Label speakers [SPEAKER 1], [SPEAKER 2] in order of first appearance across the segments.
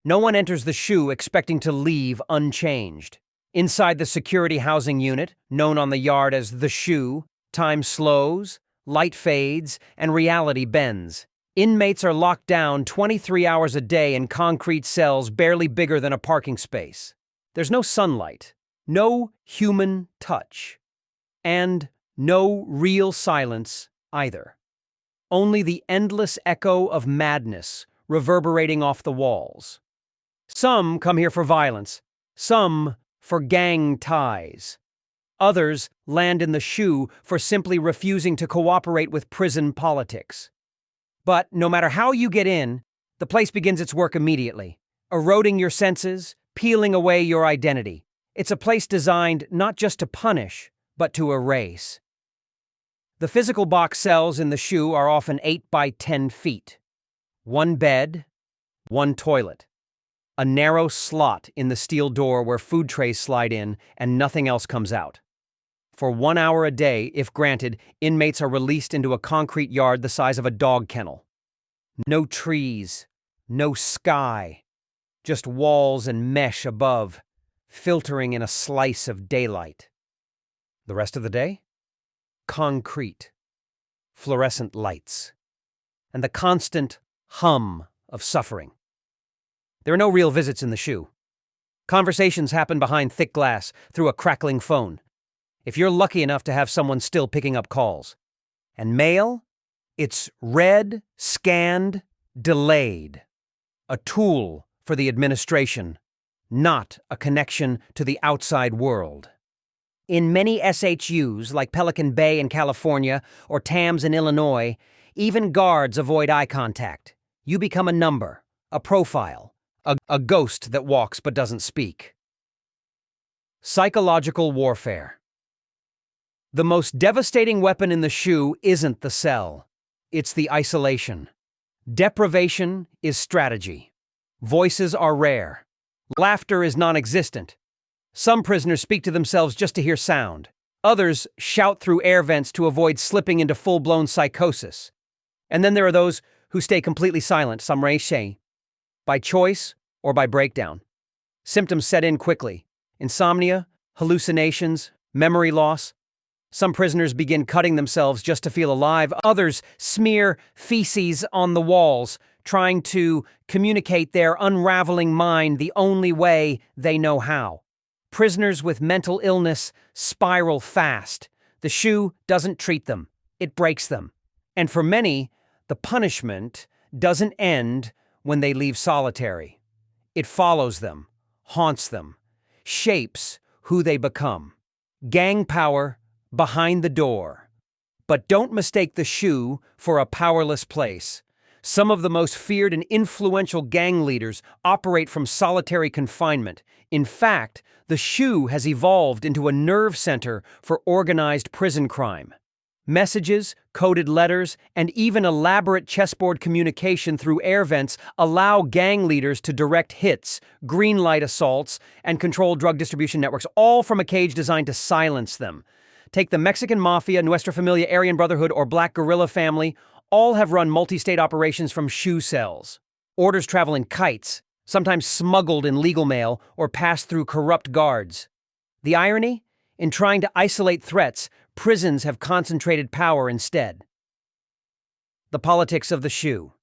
[SPEAKER 1] No one enters the SHU expecting to leave unchanged. Inside the security housing unit, known on the yard as the SHU, time slows, light fades, and reality bends. Inmates are locked down 23 hours a day in concrete cells barely bigger than a parking space. There's no sunlight, no human touch, and no real silence either. Only the endless echo of madness reverberating off the walls. Some come here for violence, some for gang ties. Others land in the SHU for simply refusing to cooperate with prison politics. But no matter how you get in, the place begins its work immediately, eroding your senses, peeling away your identity. It's a place designed not just to punish, but to erase. The physical box cells in the SHU are often 8 by 10 feet. One bed, one toilet. A narrow slot in the steel door where food trays slide in and nothing else comes out. For 1 hour a day, if granted, inmates are released into a concrete yard the size of a dog kennel. No trees, no sky, just walls and mesh above, filtering in a slice of daylight. The rest of the day? Concrete, fluorescent lights, and the constant hum of suffering. There are no real visits in the SHU. Conversations happen behind thick glass, through a crackling phone, if you're lucky enough to have someone still picking up calls. And mail? It's read, scanned, delayed. A tool for the administration, not a connection to the outside world. In many SHUs, like Pelican Bay in California or Tams in Illinois, even guards avoid eye contact. You become a number, a profile, a ghost that walks but doesn't speak. Psychological warfare. The most devastating weapon in the SHU isn't the cell. It's the isolation. Deprivation is strategy. Voices are rare. Laughter is non-existent. Some prisoners speak to themselves just to hear sound. Others shout through air vents to avoid slipping into full-blown psychosis. And then there are those who stay completely silent, some say, by choice or by breakdown. Symptoms set in quickly. Insomnia, hallucinations, memory loss. Some prisoners begin cutting themselves just to feel alive. Others smear feces on the walls, trying to communicate their unraveling mind the only way they know how. Prisoners with mental illness spiral fast. The SHU doesn't treat them. It breaks them. And for many, the punishment doesn't end when they leave solitary. It follows them, haunts them, shapes who they become. Gang power behind the door. But don't mistake the SHU for a powerless place. Some of the most feared and influential gang leaders operate from solitary confinement. In fact, the SHU has evolved into a nerve center for organized prison crime. Messages, coded letters, and even elaborate chessboard communication through air vents allow gang leaders to direct hits, greenlight assaults, and control drug distribution networks, all from a cage designed to silence them. Take the Mexican Mafia, Nuestra Familia, Aryan Brotherhood, or Black Guerrilla family. All have run multi-state operations from SHU cells. Orders travel in kites, sometimes smuggled in legal mail or passed through corrupt guards. The irony? In trying to isolate threats, prisons have concentrated power instead. The politics of the SHU.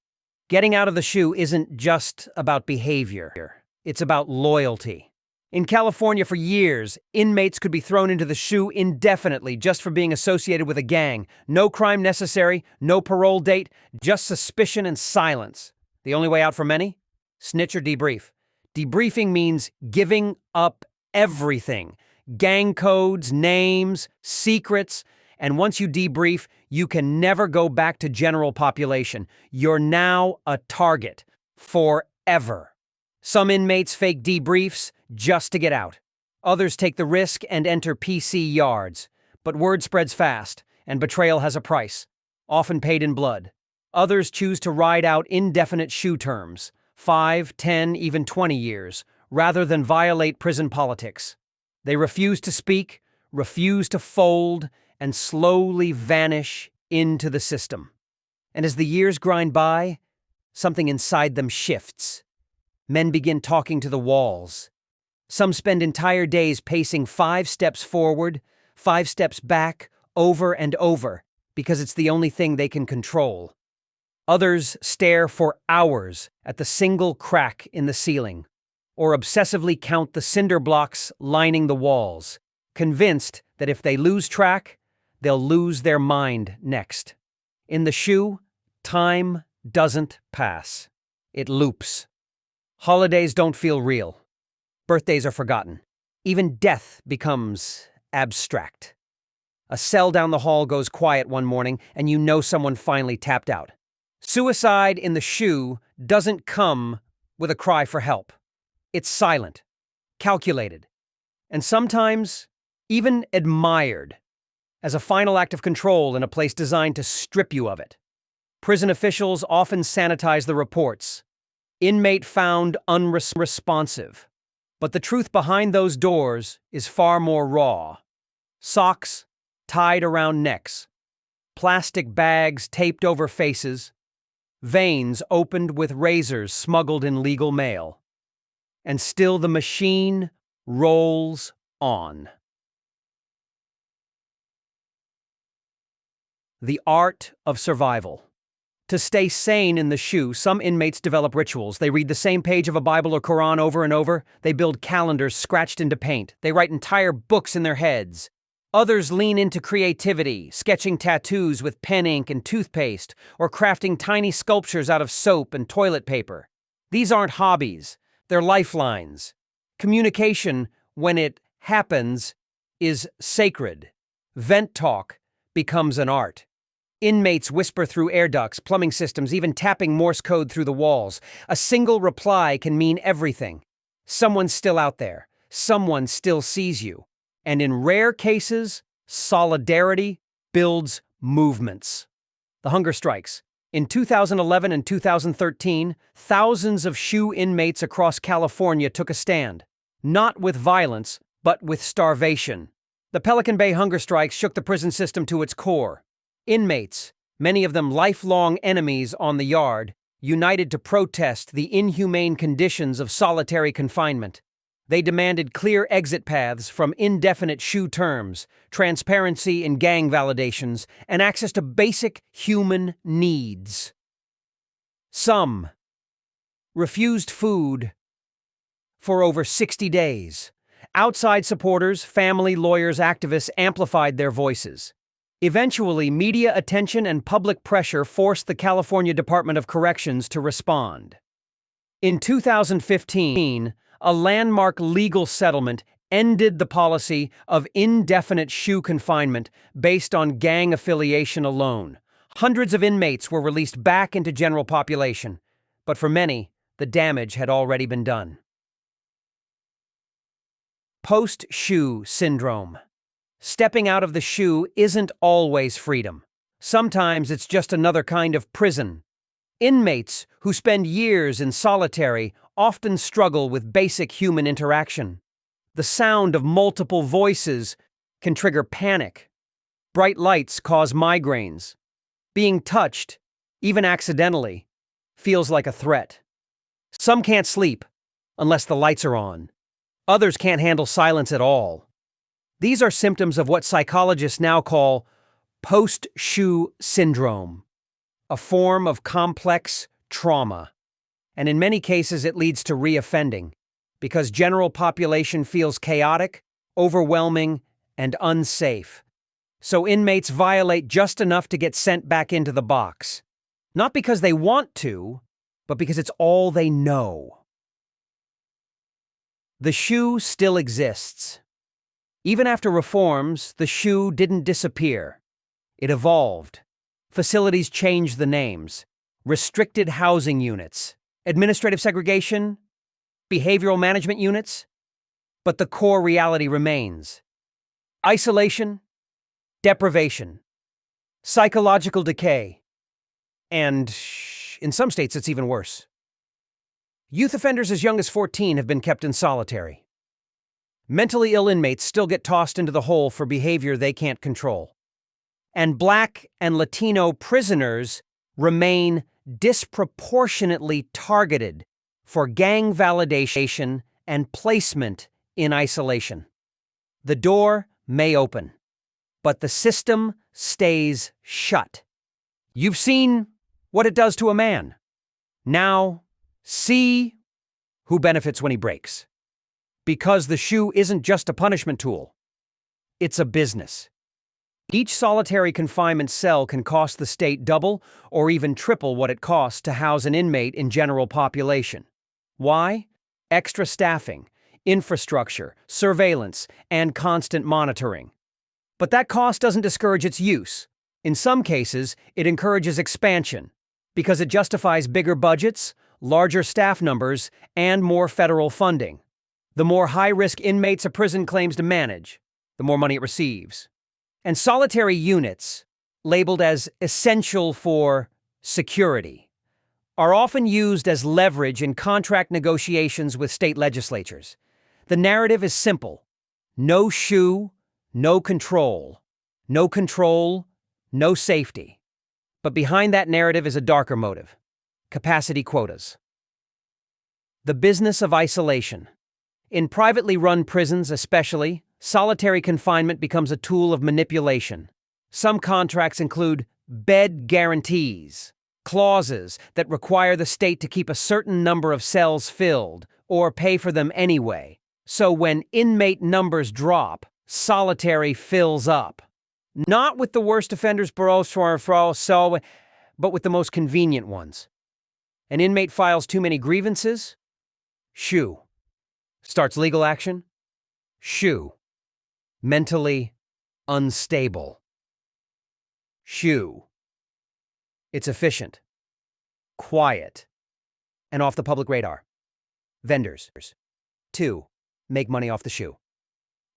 [SPEAKER 1] Getting out of the SHU isn't just about behavior. It's about loyalty. In California for years, inmates could be thrown into the SHU indefinitely just for being associated with a gang. No crime necessary, no parole date, just suspicion and silence. The only way out for many? Snitch or debrief. Debriefing means giving up everything. Gang codes, names, secrets, and once you debrief, you can never go back to general population. You're now a target. Forever. Some inmates fake debriefs just to get out. Others take the risk and enter PC yards. But word spreads fast, and betrayal has a price, often paid in blood. Others choose to ride out indefinite SHU terms, 5, 10, even 20 years, rather than violate prison politics. They refuse to speak, refuse to fold, and slowly vanish into the system. And as the years grind by, something inside them shifts. Men begin talking to the walls. Some spend entire days pacing 5 steps forward, 5 steps back, over and over, because it's the only thing they can control. Others stare for hours at the single crack in the ceiling, or obsessively count the cinder blocks lining the walls, convinced that if they lose track, they'll lose their mind next. In the SHU, time doesn't pass. It loops. Holidays don't feel real. Birthdays are forgotten. Even death becomes abstract. A cell down the hall goes quiet one morning, and you know someone finally tapped out. Suicide in the SHU doesn't come with a cry for help. It's silent, calculated, and sometimes even admired as a final act of control in a place designed to strip you of it. Prison officials often sanitize the reports. Inmate found unresponsive. But the truth behind those doors is far more raw. Socks tied around necks, plastic bags taped over faces, veins opened with razors smuggled in legal mail. And still the machine rolls on. The art of survival. To stay sane in the SHU, some inmates develop rituals. They read the same page of a Bible or Quran over and over. They build calendars scratched into paint. They write entire books in their heads. Others lean into creativity, sketching tattoos with pen ink and toothpaste, or crafting tiny sculptures out of soap and toilet paper. These aren't hobbies. They're lifelines. Communication, when it happens, is sacred. Vent talk becomes an art. Inmates whisper through air ducts, plumbing systems, even tapping Morse code through the walls. A single reply can mean everything. Someone's still out there. Someone still sees you. And in rare cases, solidarity builds movements. The hunger strikes. In 2011 and 2013, thousands of SHU inmates across California took a stand. Not with violence, but with starvation. The Pelican Bay hunger strikes shook the prison system to its core. Inmates, many of them lifelong enemies on the yard, united to protest the inhumane conditions of solitary confinement. They demanded clear exit paths from indefinite SHU terms, transparency in gang validations, and access to basic human needs. Some refused food for over 60 days. Outside supporters, family, lawyers, activists amplified their voices. Eventually, media attention and public pressure forced the California Department of Corrections to respond. In 2015, a landmark legal settlement ended the policy of indefinite SHU confinement based on gang affiliation alone. Hundreds of inmates were released back into general population, but for many, the damage had already been done. Post-SHU syndrome. Stepping out of the SHU isn't always freedom. Sometimes it's just another kind of prison. Inmates who spend years in solitary often struggle with basic human interaction. The sound of multiple voices can trigger panic. Bright lights cause migraines. Being touched, even accidentally, feels like a threat. Some can't sleep unless the lights are on. Others can't handle silence at all. These are symptoms of what psychologists now call post-SHU syndrome, a form of complex trauma. And in many cases, it leads to reoffending because general population feels chaotic, overwhelming, and unsafe. So inmates violate just enough to get sent back into the box. Not because they want to, but because it's all they know. The SHU still exists. Even after reforms, the SHU didn't disappear. It evolved. Facilities changed the names. Restricted housing units, administrative segregation, behavioral management units. But the core reality remains. Isolation, deprivation, psychological decay, and in some states it's even worse. Youth offenders as young as 14 have been kept in solitary. Mentally ill inmates still get tossed into the hole for behavior they can't control. And Black and Latino prisoners remain disproportionately targeted for gang validation and placement in isolation. The door may open, but the system stays shut. You've seen what it does to a man. Now, see who benefits when he breaks. Because the SHU isn't just a punishment tool, it's a business. Each solitary confinement cell can cost the state double or even triple what it costs to house an inmate in general population. Why? Extra staffing, infrastructure, surveillance, and constant monitoring. But that cost doesn't discourage its use. In some cases, it encourages expansion because it justifies bigger budgets, larger staff numbers, and more federal funding. The more high-risk inmates a prison claims to manage, the more money it receives. And solitary units, labeled as essential for security, are often used as leverage in contract negotiations with state legislatures. The narrative is simple: no SHU, no control. No control, no safety. But behind that narrative is a darker motive: capacity quotas. The business of isolation. In privately run prisons especially, solitary confinement becomes a tool of manipulation. Some contracts include bed guarantees, clauses that require the state to keep a certain number of cells filled or pay for them anyway. So when inmate numbers drop, solitary fills up. Not with the worst offenders, but with the most convenient ones. An inmate files too many grievances? SHU. Starts legal action? SHU. Mentally unstable. SHU. It's efficient, quiet, and off the public radar. Vendors. 2. Make money off the SHU.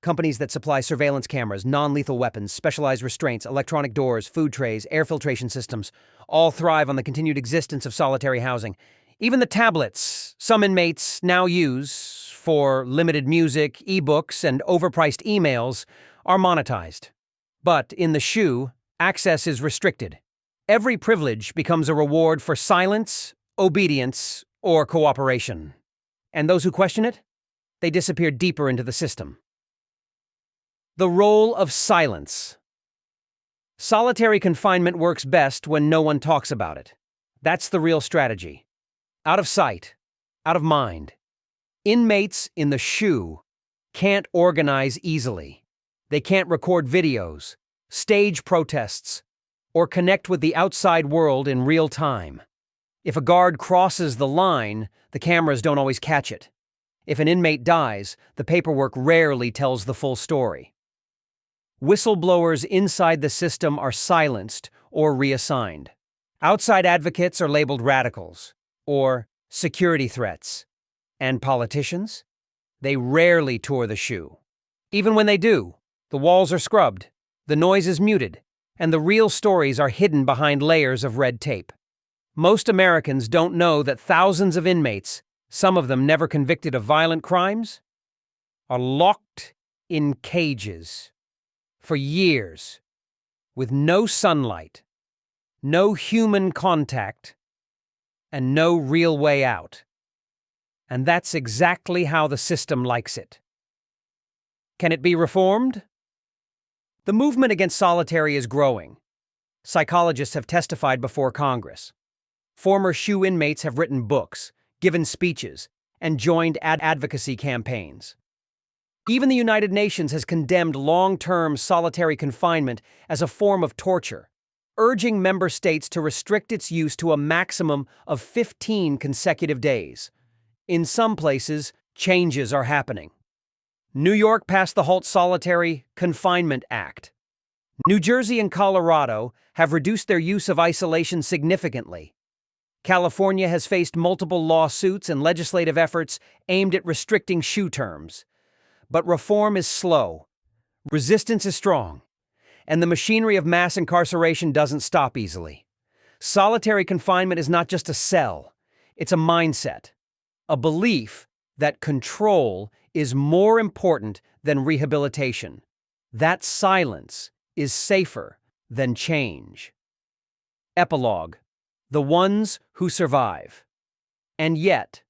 [SPEAKER 1] Companies that supply surveillance cameras, non-lethal weapons, specialized restraints, electronic doors, food trays, air filtration systems, all thrive on the continued existence of solitary housing. Even the tablets some inmates now use for limited music, ebooks, and overpriced emails are monetized. But in the SHU, access is restricted. Every privilege becomes a reward for silence, obedience, or cooperation. And those who question it? They disappear deeper into the system. The role of silence. Solitary confinement works best when no one talks about it. That's the real strategy. Out of sight, out of mind. Inmates in the SHU can't organize easily. They can't record videos, stage protests, or connect with the outside world in real time. If a guard crosses the line, the cameras don't always catch it. If an inmate dies, the paperwork rarely tells the full story. Whistleblowers inside the system are silenced or reassigned. Outside advocates are labeled radicals or security threats. And politicians? They rarely tour the SHU. Even when they do, the walls are scrubbed, the noise is muted, and the real stories are hidden behind layers of red tape. Most Americans don't know that thousands of inmates, some of them never convicted of violent crimes, are locked in cages for years with no sunlight, no human contact, and no real way out. And that's exactly how the system likes it. Can it be reformed? The movement against solitary is growing. Psychologists have testified before Congress. Former SHU inmates have written books, given speeches, and joined advocacy campaigns. Even the United Nations has condemned long-term solitary confinement as a form of torture, urging member states to restrict its use to a maximum of 15 consecutive days. In some places, changes are happening. New York passed the Halt Solitary Confinement Act. New Jersey and Colorado have reduced their use of isolation significantly. California has faced multiple lawsuits and legislative efforts aimed at restricting SHU terms. But reform is slow, resistance is strong, and the machinery of mass incarceration doesn't stop easily. Solitary confinement is not just a cell, it's a mindset. A belief that control is more important than rehabilitation. That silence is safer than change. Epilogue: the ones who survive. And yet,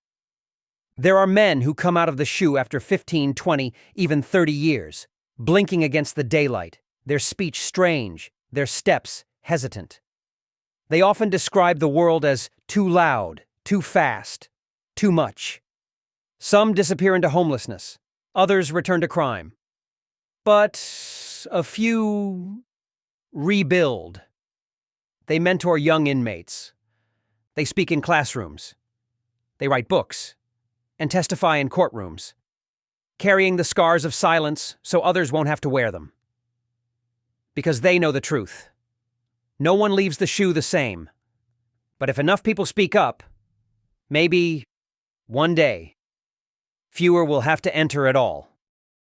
[SPEAKER 1] There are men who come out of the SHU after 15, 20, even 30 years, blinking against the daylight, their speech strange, their steps hesitant. They often describe the world as too loud, too fast, too much. Some disappear into homelessness, others return to crime. But a few rebuild. They mentor young inmates. They speak in classrooms. They write books and testify in courtrooms, carrying the scars of silence so others won't have to wear them. Because they know the truth. No one leaves the SHU the same. But if enough people speak up, maybe one day, fewer will have to enter at all.